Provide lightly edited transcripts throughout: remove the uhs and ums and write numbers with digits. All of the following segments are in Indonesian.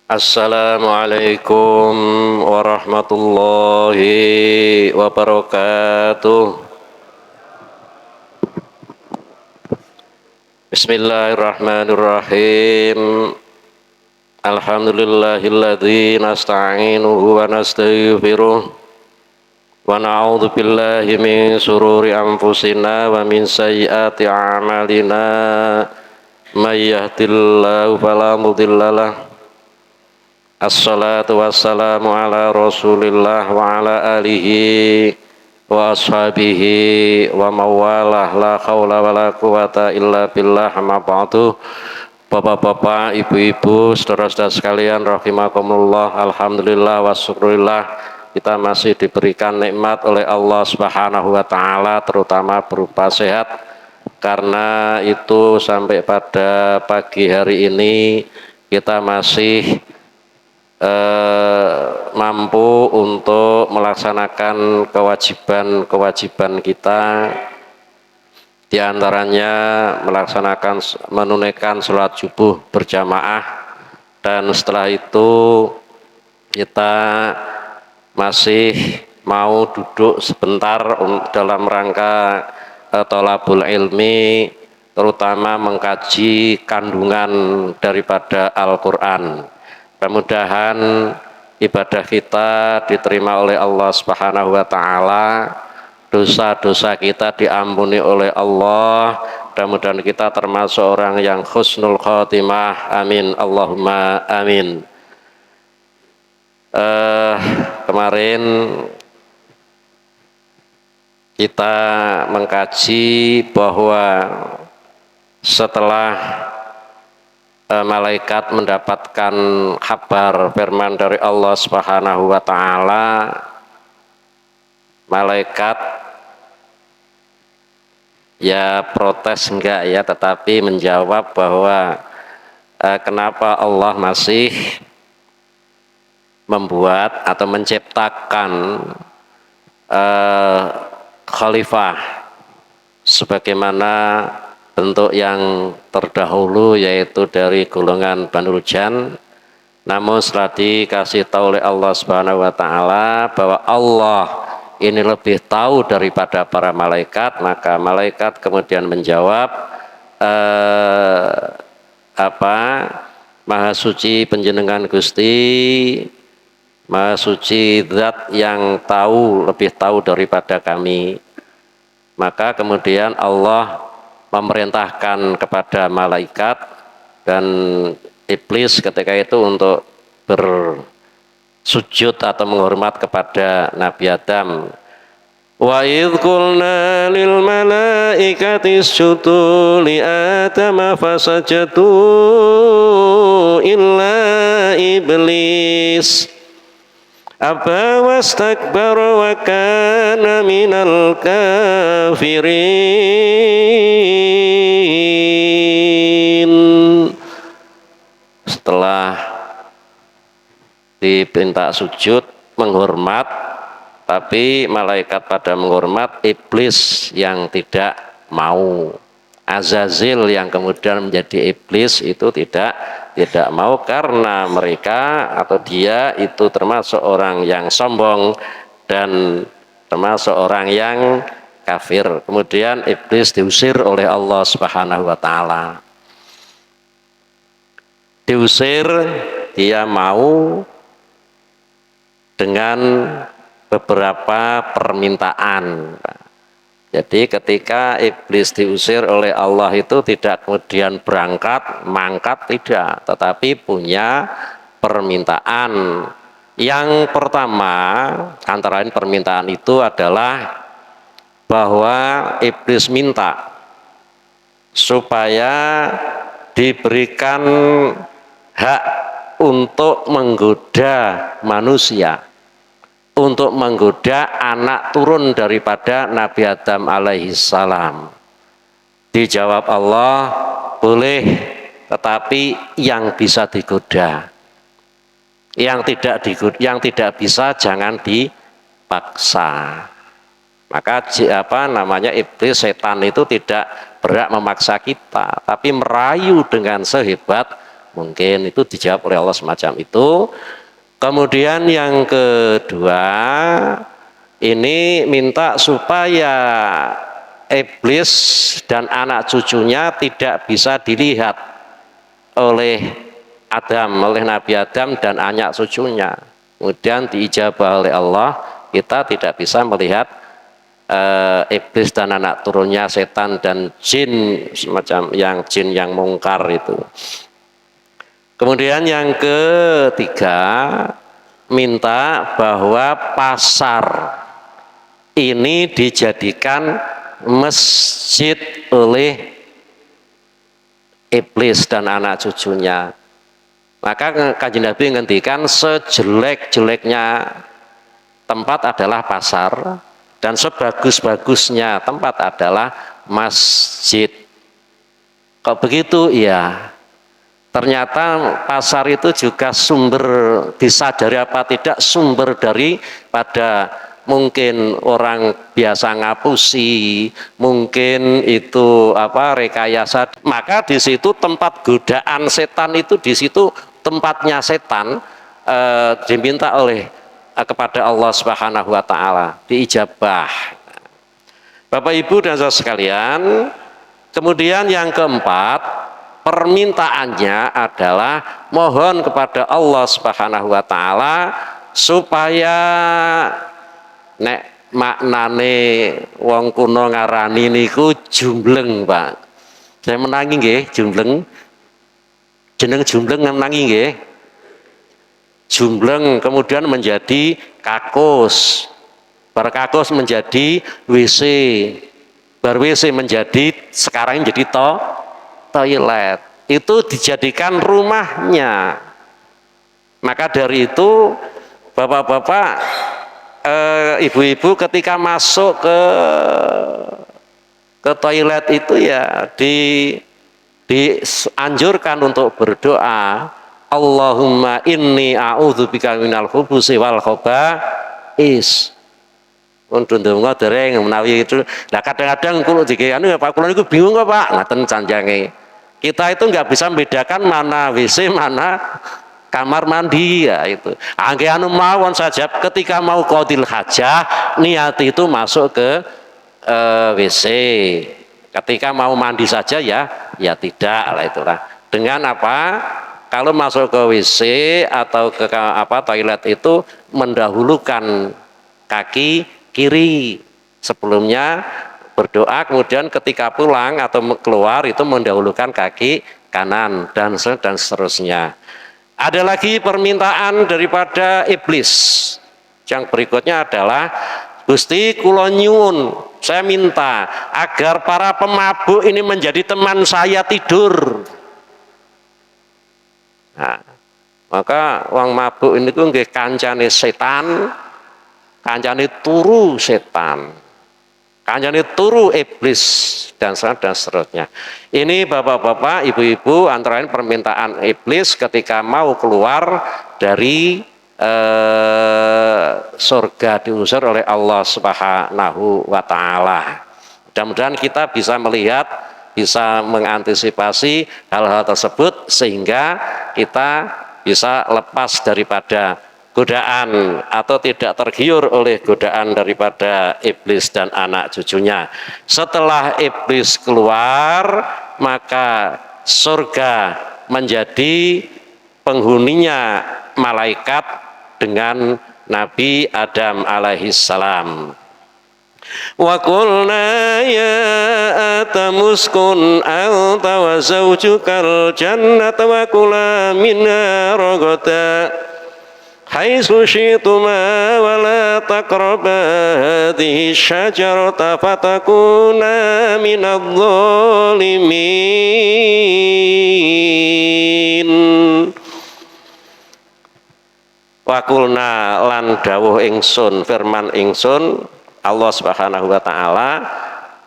Assalamualaikum warahmatullahi wabarakatuh. Bismillahirrahmanirrahim. Alhamdulillahilladzi nasta'inuhu wa nastaghfiruh wa na'udzu billahi min shururi anfusina wa min sayyiati a'malina. May yahdihillahu fala mudhillalah. Assalatu wassalamu ala rasulillah wa ala alihi wa ashabihi wa mawalah la khawla wa la quwata illa billah amma ba'du. Bapak-bapak, ibu-ibu, saudara-saudara sekalian rahimakumullah, alhamdulillah wa syukurillah, kita masih diberikan nikmat oleh Allah Subhanahu wa taala, terutama berupa sehat. Karena itu sampai pada pagi hari ini kita masih mampu untuk melaksanakan kewajiban-kewajiban kita, diantaranya menunaikan sholat subuh berjamaah, dan setelah itu kita masih mau duduk sebentar dalam rangka thalabul ilmi, terutama mengkaji kandungan daripada Al-Quran. Mudah-mudahan ibadah kita diterima oleh Allah Subhanahu wa taala, dosa-dosa kita diampuni oleh Allah, dan mudah-mudahan kita termasuk orang yang husnul khotimah. Amin Allahumma amin. Kemarin kita mengkaji bahwa setelah malaikat mendapatkan kabar firman dari Allah Subhanahu wa taala, malaikat ya protes enggak ya, tetapi menjawab bahwa kenapa Allah masih membuat atau menciptakan khalifah sebagaimana bentuk yang terdahulu, yaitu dari golongan Banu Jan. Namun setelah dikasih tahu oleh Allah Subhanahu wa taala bahwa Allah ini lebih tahu daripada para malaikat, maka malaikat kemudian menjawab, Maha suci panjenengan Gusti, Maha suci zat yang tahu, lebih tahu daripada kami. Maka kemudian Allah memerintahkan kepada malaikat dan iblis ketika itu untuk bersujud atau menghormat kepada Nabi Adam. Wa idh qulna lil malaikati isjudu li Adama fasajadu illa iblis aba wastakbara wa kana minal kafirin. Setelah diminta sujud menghormat, tapi malaikat pada menghormat, iblis yang tidak mau, Azazil yang kemudian menjadi iblis itu tidak mau, karena mereka atau dia itu termasuk orang yang sombong dan termasuk orang yang kafir. Kemudian iblis diusir oleh Allah Subhanahu wa taala. Diusir, dia mau dengan beberapa permintaan. Jadi ketika iblis diusir oleh Allah itu tidak kemudian berangkat, mangkat, tidak, tetapi punya permintaan. Yang pertama, antara lain permintaan itu adalah bahwa iblis minta supaya diberikan hak untuk menggoda manusia, untuk menggoda anak turun daripada Nabi Adam alaihi salam. Dijawab Allah, boleh, tetapi yang bisa digoda. Yang tidak bisa jangan dipaksa. Maka iblis, setan itu tidak berhak memaksa kita, tapi merayu dengan sehebat mungkin. Itu dijawab oleh Allah semacam itu. Kemudian yang kedua, ini minta supaya iblis dan anak cucunya tidak bisa dilihat oleh Adam, oleh Nabi Adam dan anak cucunya. Kemudian diijabah oleh Allah, kita tidak bisa melihat iblis dan anak turunnya, setan dan jin, semacam yang jin yang mungkar itu. Kemudian yang ketiga, minta bahwa pasar ini dijadikan masjid oleh iblis dan anak cucunya. Maka Kanjeng Nabi ngendikan sejelek-jeleknya tempat adalah pasar dan sebagus-bagusnya tempat adalah masjid. Kok begitu? Iya. Ternyata pasar itu juga sumber, disadari apa tidak, sumber daripada mungkin orang biasa ngapusi, mungkin itu rekayasa. Maka di situ tempat godaan setan, itu di situ tempatnya setan, diminta oleh kepada Allah Subhanahu wa taala, diijabah. Bapak Ibu dan saudara sekalian, kemudian yang keempat, permintaannya adalah mohon kepada Allah Subhanahu wa taala supaya nek maknane wong kuno ngarani niku jumbleng, Pak. Saya menangi nggih, jumbleng. Jeneng jumbleng menangi nggih. Jumbleng kemudian menjadi kakus. Bar kakus menjadi WC. Bar WC menjadi sekarang jadi toilet. Itu dijadikan rumahnya. Maka dari itu bapak-bapak, ibu-ibu ketika masuk ke toilet itu ya dianjurkan untuk berdoa, Allahumma inni a'udzubika minal khubusi wal khaba'is. Untuk ndonga dereng menawi itu. Nah kadang-kadang kulo dikene ya Pak, kulo niku bingung kok Pak, ngaten canjange. Kita itu nggak bisa membedakan mana WC, mana kamar mandi ya itu. Angge anu mawon saja ketika mau qadil hajah, niat itu masuk ke WC. Ketika mau mandi saja ya tidak lah itulah. Dengan apa? Kalau masuk ke WC atau ke toilet itu mendahulukan kaki kiri sebelumnya berdoa, kemudian ketika pulang atau keluar itu mendahulukan kaki kanan dan seterusnya. Ada lagi permintaan daripada iblis. Yang berikutnya adalah, Gusti kula nyuwun, saya minta agar para pemabuk ini menjadi teman saya tidur. Nah, maka wong mabuk ini tuh nggih kancane setan, kancane turu setan, kancane turu iblis dan seterusnya. Ini bapak-bapak, ibu-ibu, antara lain permintaan iblis ketika mau keluar dari surga, diusir oleh Allah Subhanahu wa taala. Mudah-mudahan kita bisa melihat, bisa mengantisipasi hal-hal tersebut sehingga kita bisa lepas daripada godaan atau tidak tergiur oleh godaan daripada iblis dan anak cucunya. Setelah iblis keluar, maka surga menjadi penghuninya malaikat dengan Nabi Adam alaihissalam. Wa qulna ya Adam uskun anta wa zawjukal jannata wa kula minha ragada haitsu syi'tuma wa la taqraba hadhihi syajarata fatakuna minadh dhalimin. Wa qulna lan dawuh ingsun, firman ingsun Allah Subhanahu wa taala,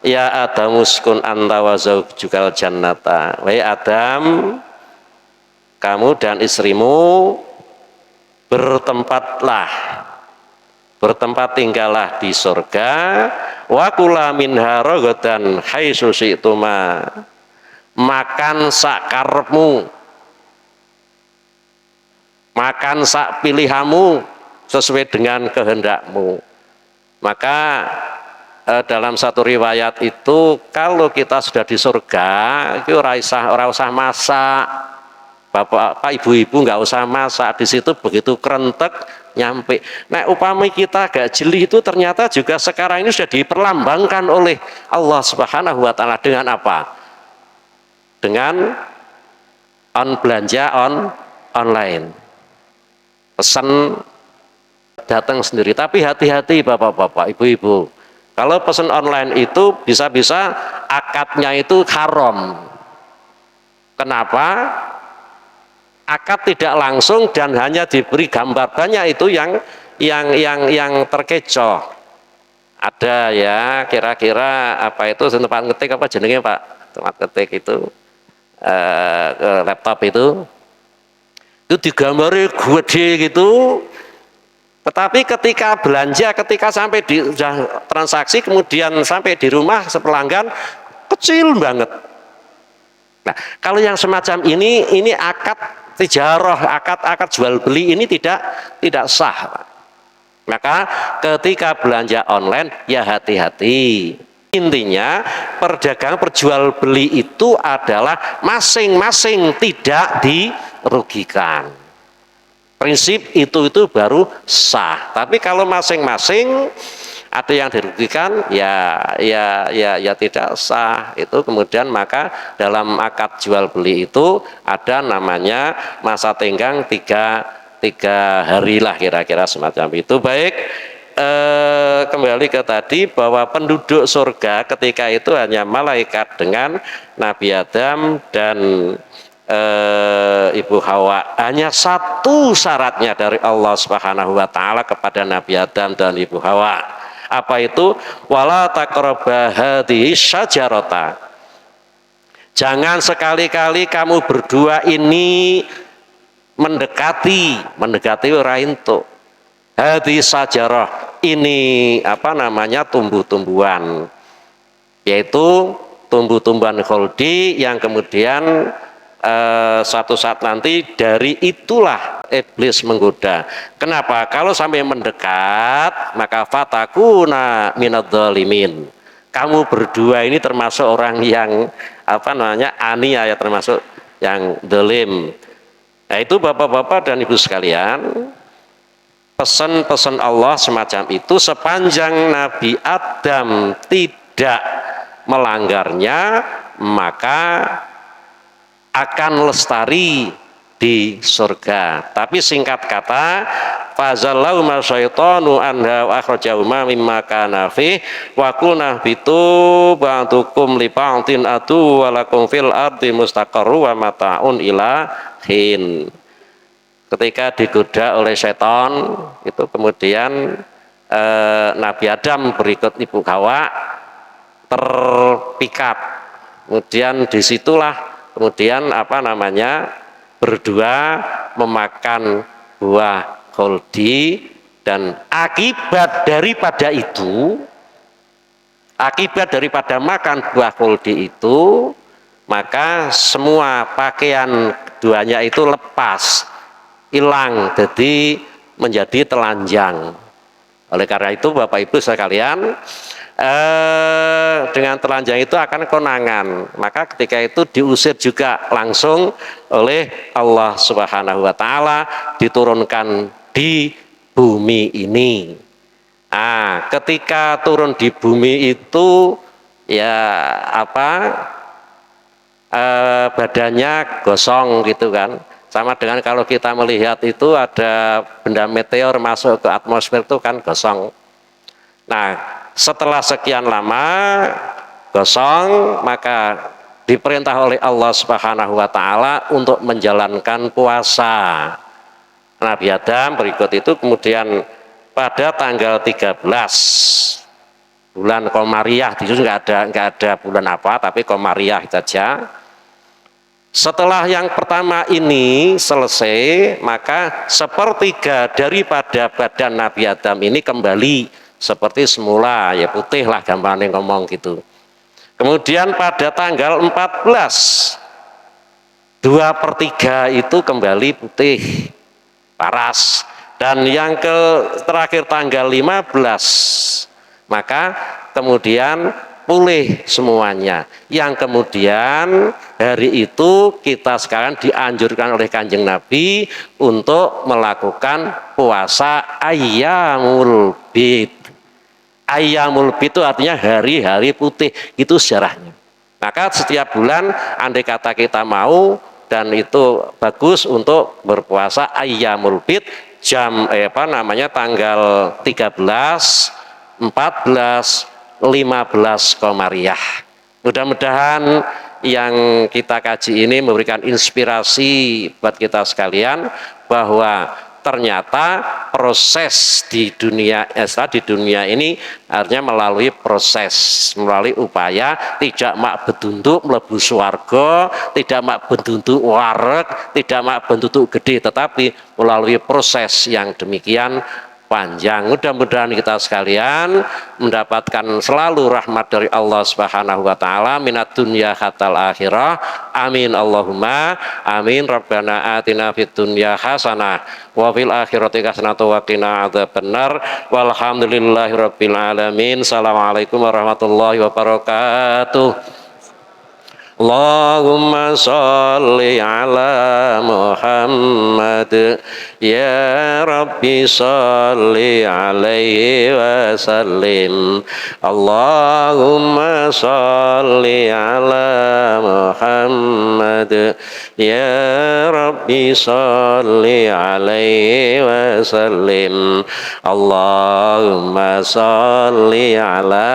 ya Adam uskun anta wa zawjukal jannata. Wahai Adam, kamu dan istrimu bertempat tinggallah di surga, wa kula minha ragadan haitsu syi'tuma, makan sakarepmu makan sak pilihamu sesuai dengan kehendakmu. Maka dalam satu riwayat itu kalau kita sudah di surga itu ora usah masak, bapak ibu-ibu nggak usah masak, di situ begitu kerentek nyampe. Nah upami kita agak jeli itu ternyata juga sekarang ini sudah diperlambangkan oleh Allah Subhanahu wa Ta'ala dengan apa? Dengan belanja online, pesan datang sendiri. Tapi hati-hati bapak-bapak, ibu-ibu, kalau pesan online itu bisa-bisa akadnya itu haram. Kenapa? Akad tidak langsung dan hanya diberi gambar, banyak itu yang terkecoh. Ada ya kira-kira apa itu tempat ngetik apa jenenge Pak, tempat ngetik itu laptop itu digambari gede gitu, tetapi ketika belanja, ketika sampai di transaksi kemudian sampai di rumah sepelanggan kecil banget. Nah kalau yang semacam ini akad tijarah, akad jual beli ini tidak sah Pak. Maka ketika belanja online ya hati-hati. Intinya perdagangan perjual beli itu adalah masing-masing tidak dirugikan. Prinsip itu baru sah. Tapi kalau masing-masing ada yang dirugikan ya tidak sah. Itu kemudian maka dalam akad jual beli itu ada namanya masa tenggang tiga hari lah kira-kira semacam itu. Baik, kembali ke tadi bahwa penduduk surga ketika itu hanya malaikat dengan Nabi Adam dan Ibu Hawa. Hanya satu syaratnya dari Allah Subhanahu wa Ta'ala kepada Nabi Adam dan Ibu Hawa. Apa itu? Wala taqraba hadhihi syajarata. Jangan sekali-kali kamu berdua ini mendekati ora entuk. Hadhihi syajarah, ini apa namanya tumbuh-tumbuhan, yaitu tumbuh-tumbuhan kholdi yang kemudian suatu saat nanti dari itulah iblis menggoda. Kenapa? Kalau sampai mendekat maka fatakuna minadh-dhalimin. Kamu berdua ini termasuk orang yang apa namanya aniaya, termasuk yang dolim. Nah itu bapak-bapak dan ibu sekalian, pesan-pesan Allah semacam itu sepanjang Nabi Adam tidak melanggarnya maka akan lestari di surga. Tapi singkat kata, fazallahu masyaitanu anha wa akhrajahuma mimma kana fi wa qulna bitu ba'dukum li ba'din atu wa lakum fil ardi mustaqarru wa mata'un ila hin. Ketika digoda oleh setan itu kemudian Nabi Adam berikut Ibu Hawa terpikat. Kemudian disitulah kemudian apa namanya berdua memakan buah kholdi, dan akibat daripada makan buah kholdi itu maka semua pakaian keduanya itu lepas, hilang, jadi menjadi telanjang. Oleh karena itu Bapak Ibu sekalian, dengan telanjang itu akan konangan, maka ketika itu diusir juga langsung oleh Allah Subhanahu wa Ta'ala, diturunkan di bumi ini. Nah, ketika turun di bumi itu ya apa badannya gosong gitu kan, sama dengan kalau kita melihat itu ada benda meteor masuk ke atmosfer itu kan gosong. Nah setelah sekian lama gosong maka diperintah oleh Allah Subhanahu wa Ta'ala untuk menjalankan puasa. Nabi Adam berikut itu kemudian pada tanggal 13 bulan Komariah, itu nggak ada bulan apa, tapi Komariah saja. Setelah yang pertama ini selesai, maka sepertiga daripada badan Nabi Adam ini kembali seperti semula, ya putih lah gambarnya ngomong gitu. Kemudian pada tanggal 14 2/3 itu kembali putih. paras. Dan yang terakhir tanggal 15, maka kemudian pulih semuanya. Yang kemudian hari itu kita sekarang dianjurkan oleh Kanjeng Nabi untuk melakukan puasa Ayyamul Bid. Ayyamul Bid itu artinya hari-hari putih, itu sejarahnya. Maka setiap bulan andai kata kita mau, dan itu bagus untuk berpuasa Ayyamul Bid tanggal 13, 14, 15 Komariah. Mudah-mudahan yang kita kaji ini memberikan inspirasi buat kita sekalian bahwa ternyata proses di dunia ini artinya melalui proses, melalui upaya, tidak mak bedunduk mlebu swarga, tidak mak bedunduk wareg, tidak mak bedunduk gede, tetapi melalui proses yang demikian panjang. Mudah-mudahan kita sekalian mendapatkan selalu rahmat dari Allah Subhanahu wa taala minat dunya hatal akhirah. Amin Allahumma amin. Rabbana atina fid dunya hasanah wa fil akhirati hasanah wa qina adzabannar. Walhamdulillahirabbil alamin. Assalamualaikum warahmatullahi wabarakatuh. Allahumma salli ala Muhammad ya Rabbi salli alaihi wasallim. Allahumma salli ala Muhammad ya Rabbi salli alaihi wasallim. Allahumma salli ala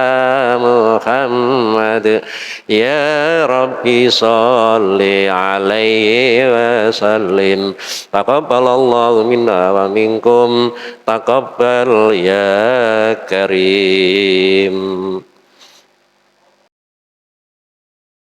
Muhammad ya Rabbi sholli alaihi wasallim. Taqabbalallahu minna wa minkum. Taqabbal ya karim.